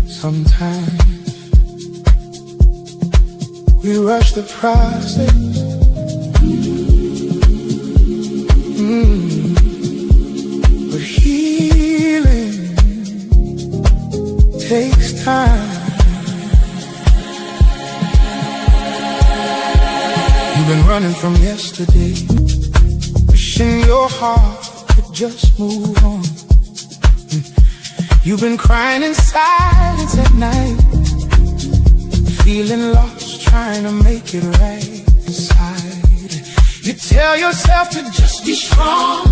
Sometimes we rush the process. But healing takes time. You've been running from yesterday, wishing your heart could just move on. You've been crying in silence at night, feeling lost, trying to make it right inside. You tell yourself to just be strong,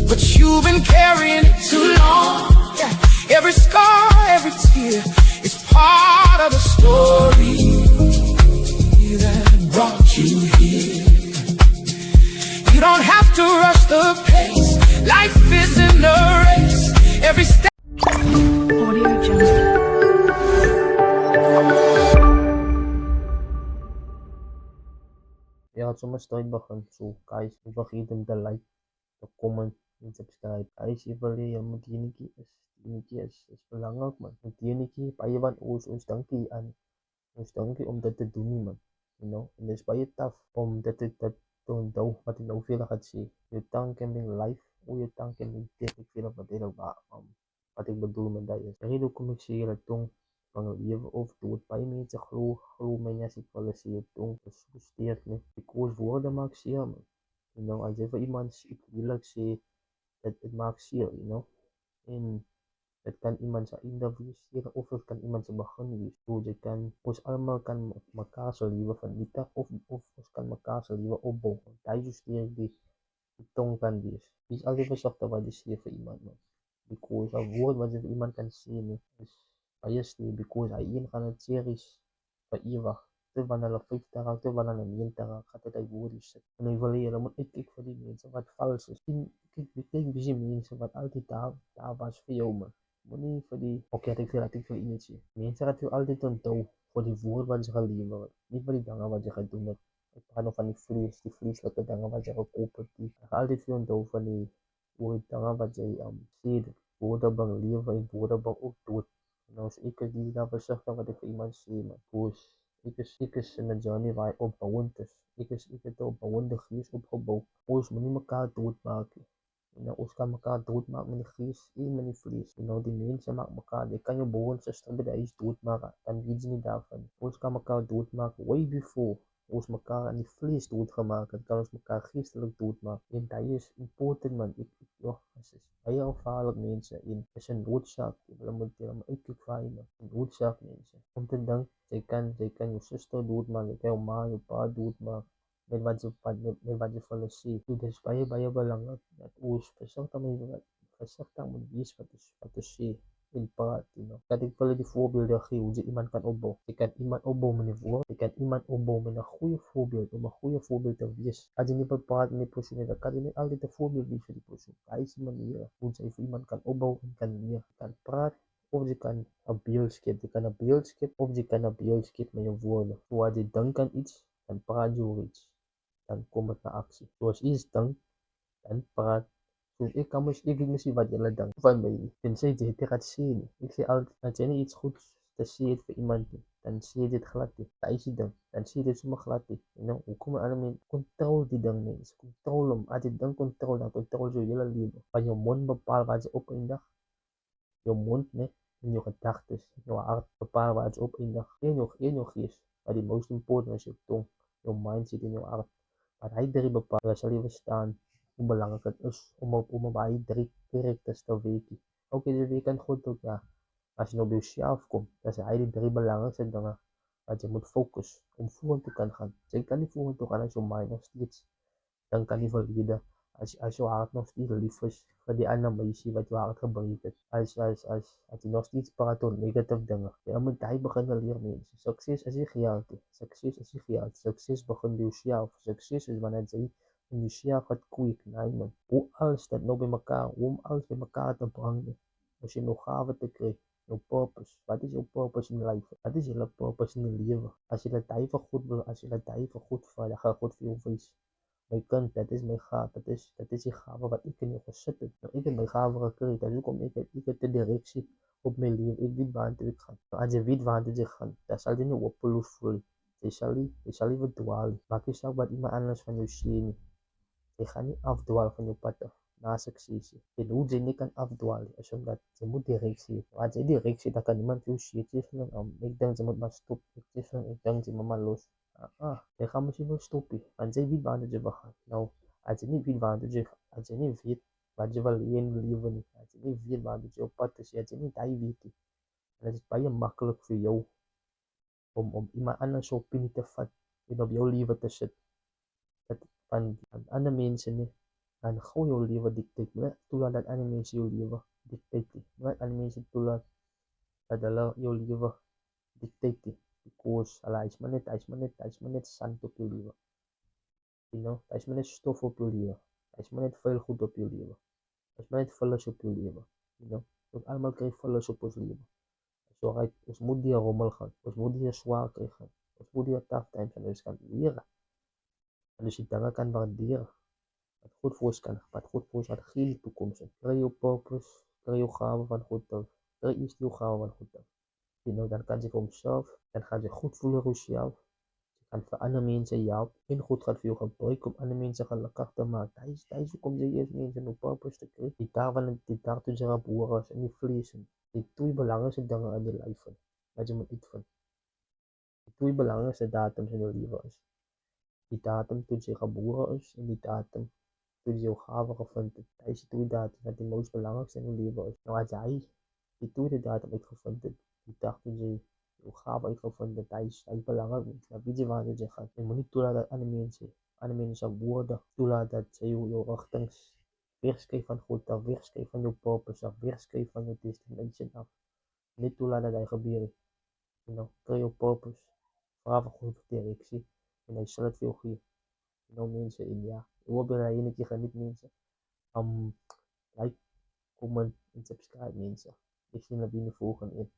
but you've been carrying it too long. Yeah. Every scar, every tear is part of the story that brought you here. You don't have to rush the pace. Life isn't a race. Every step. Audio Jungle. Ja, soms tijd begin so guys, nie vergeet om te like, te comment en subscribe. Guys, jy wil jy moet enetjie is belangrik man. Moet enetjie baie van ons dankie aan. Ons dankie om dit te doen man. You know, en dit is baie tough om dit te onthou wat ek nou vir julle gaan sê. Jou tang can be life, of jou tang can be death. Ek weet wat dit wat ek bedoel met dit is. Rede hoekom ek sê julle tong van lewe of dood. Baie mense glo my as ek hulle sê jou tong is gesteerd nie. Because woorde maak seer man. You know, as jy vir iemand eerlik sê, dit maak seer, you know. En dit kan iemand se einde wees, of dit kan iemand se begin wees. So jy kan, ons almal kan mekaar se lewe vernietig of ons kan mekaar se lewe opbou. Daai is die tong kan wees. Dis altyd versigtig wat jy sê vir iemand man. Because 'n woord wat jy vir iemand kan sê nie, is baie sterk, because hy een gaan dit cherish vir ewig. Tot wanneer hulle 50 raak, tot wanneer hulle 90 raak, gaan dit hy woord sit. En hy wil jy moet uitkyk vir die mense wat vals is. Kyk wie mense wat altyd daar was vir jou man. Moenie vir die, okay, ek vir ietsie. Mense wat jou altyd onthou vir die woord wat jy gelewe het. Nie vir die dinge wat jy gedoen het. Ek praat nog van die vleeslike dinge wat jy gekoop het. Ek gaan altyd vir onthou van die dinge wat jy sê, woorde bang lewe en woorde bang ook dood. Nou as ek is nie daar versigtig wat ek vir iemand sê man. Because ek is in 'n journey waar ek opbouend is. Ek het 'n opbouende gees opgebou. Ons moenie mekaar doodmaak nie. Nou, ons kan mekaar doodmaak met die gees en met die vlees. Nou, die mense maak mekaar, jy kan jou broer en suster by die huis doodmaak, dan weet jy nie daarvan. Ons kan mekaar doodmaak way before ons mekaar aan die vlees doodgemaak het, kan ons mekaar geestelik doodmaak. En dit is important man. Het is baie gevaarlik mense en is 'n noodsaak. Hulle moet uitkyk vir hy man. 'n Noodsaak mense. Om te dink, jy kan jou suster doodmaak, jy kan jou ma, jou pa doodmaak. Met wat jy vir hulle sê. So dit is baie belangrik dat ons versigtig moet wees wat ons sê en praat, you know. Dat ek vir die voorbeelde gee hoe jy iemand kan opbou. Jy kan iemand opbou met 'n woord, jy kan iemand opbou met 'n goeie voorbeeld, om 'n goeie voorbeeld te wees. As jy nie praat met die persoon, dan kan jy nie altyd 'n voorbeeld wees vir die persoon. Daai is die manier hoe jy vir iemand kan opbou en kan leer. Jy kan praat of jy kan 'n beeld skep. Jy kan 'n beeld skep of jy kan 'n beeld skep met jou woorde. So as jy dink aan iets, dan praat jy oor iets. Dan kom dit na aksie. So as iets dink, dan praat. So ek weet nie wat julle dink van my nie. En sê jy het dit sê nie. Ek sê altyd, as jy nie iets goeds te sê het vir iemand nie, dan sê dit glad nie. Daai is die ding. Dan sê dit sommer glad nie. You know, hoekom ander mense kontrol die ding mense. Kontrol hom. As jy dink kontrol, dan kontrol jou hele lewe. Van jou mond bepaal wat jy opeindig. Jou mond, nee, en jou gedagtes, jou hart bepaal wat jy opeindig. En jou gees. But the most important is jou tong, jou mindset en jou hart. Maar hy drie bepaal, sal jy verstaan hoe belangrik het is om op hy drie karakters te weet. Okay, jy weet kan goed ook, ja. As jy nou by jouself kom, dan is hy die drie belangrikste dinge wat jy moet fokus om vorentoe kan gaan. Jy kan nie vorentoe gaan as jou mind nog steeds dink aan die verlede, as jou hart nog steeds lief is vir die ander meisie wat jou hart gebreek het, as jy nog steeds praat oor negative dinge. Jy moet hy begin leer mense. Sukses is nie geld nie. Sukses begin by jouself. Sukses is wanneer jy in jouself gaat kweek, nee man. Hoe alles dat nou by mekaar, om alles by mekaar te bring, as jy nog gawe te kry, jou purpose. Wat is jou purpose in life? Wat is jou purpose in die lewe? As jy dit hy vir goed wil, as jy dit hy vir goed vat, dan gaan God vir jou wys my kind, dit is my gawe, dit is die gawe wat ek in jou gesit het. Nou, ek het my gawe gekry, dit is hoekom ek het 'n direksie op my lewe. Ek weet waartoe ek gaan. Nou, as jy weet waartoe jy gaan, dan sal jy nie hopeloos voel nie. Jy sal nie verdwaal nie. Maak nie saak wat iemand anders van jou sê nie. Jy gaan nie afdwaal van jou pad af na sukses nie. En hoe jy nie kan afdwaal nie, is omdat jy moet direksie hê. As jy direksie het, dan kan niemand jou sê, ek dink jy moet maar stop. Ek dink jy moet maar los. Jy gaan misschien wel stoppen, want jy weet waartoe jy wil gaan. Nou, as jy nie weet waartoe jy gaan, as jy nie weet wat jy wil hê in die lewe nie, as jy nie weet waartoe jy op pad is, as jy nie daai weet nie, dan is dit baie maklik vir jou om iemand anders se opinie te vat en op jou lewe te sit. Van ander mense nie, dan gou jou lewe dictate. Moenie toelaat dat ander mense jou lewe dictate nie. Moenie ander mense toelaat dat hulle jou lewe dictate nie. Because hulle is maar net sand op jou lewe. You know, hy is maar net stof op jou lewe. Hy is maar net vuil goed op jou lewe. Hy is maar net vullis op jou lewe. You know, ons almal kry vullis op ons lewe. So right, ons moet die rommel gaan. Ons moet die swaar kry gaan. Ons moet die tough times en ons kan leer. En as jy dinge kan waardeer, wat goed vir ons kan, wat goed vir ons wat geen toekoms het. Kry jou purpose, kry jou gawe van God af. Kry eers jou gawe van God af. You know, dan kan jy vir homself, dan gaan jy goed voel oor jouself. Jy kan vir ander mense help en God gaan vir jou gebruik om ander mense gelukkig te maak. Dit is hoekom jy eers mense in jou purpose te kry. Die daartoe jy gebore is in die vlees en die twee belangrikste dinge in die lewe vind, wat jy moet uitvind. Die twee belangrikste datums in jou lewe is die datum toe jy gebore is en die datum toe jy jou gawe gevind het. Dit is die twee datums wat die mees belangrikste in jou lewe is. Nou as jy die tweede datum uitgevind het, die dag toe jy jou gawe uitgevind het, hy is belangrik. Maar weet jy waartoe jy gaan? Jy moet nie toelaat dat ander mense woorde toelaat dat jy jou rigtings weerskryf van God af, weerskryf van jou purpose af, weerskryf van jou destination af. Niet toelaat dat hy gebeur. You know, kry jou purpose, vra vir God direksie en hy sal dit vir jou gee. You know, mense, en ja, ek hoop dat hy enetjie geniet, mense. Like, comment en subscribe, mense. Ek sien julle in die volgende een.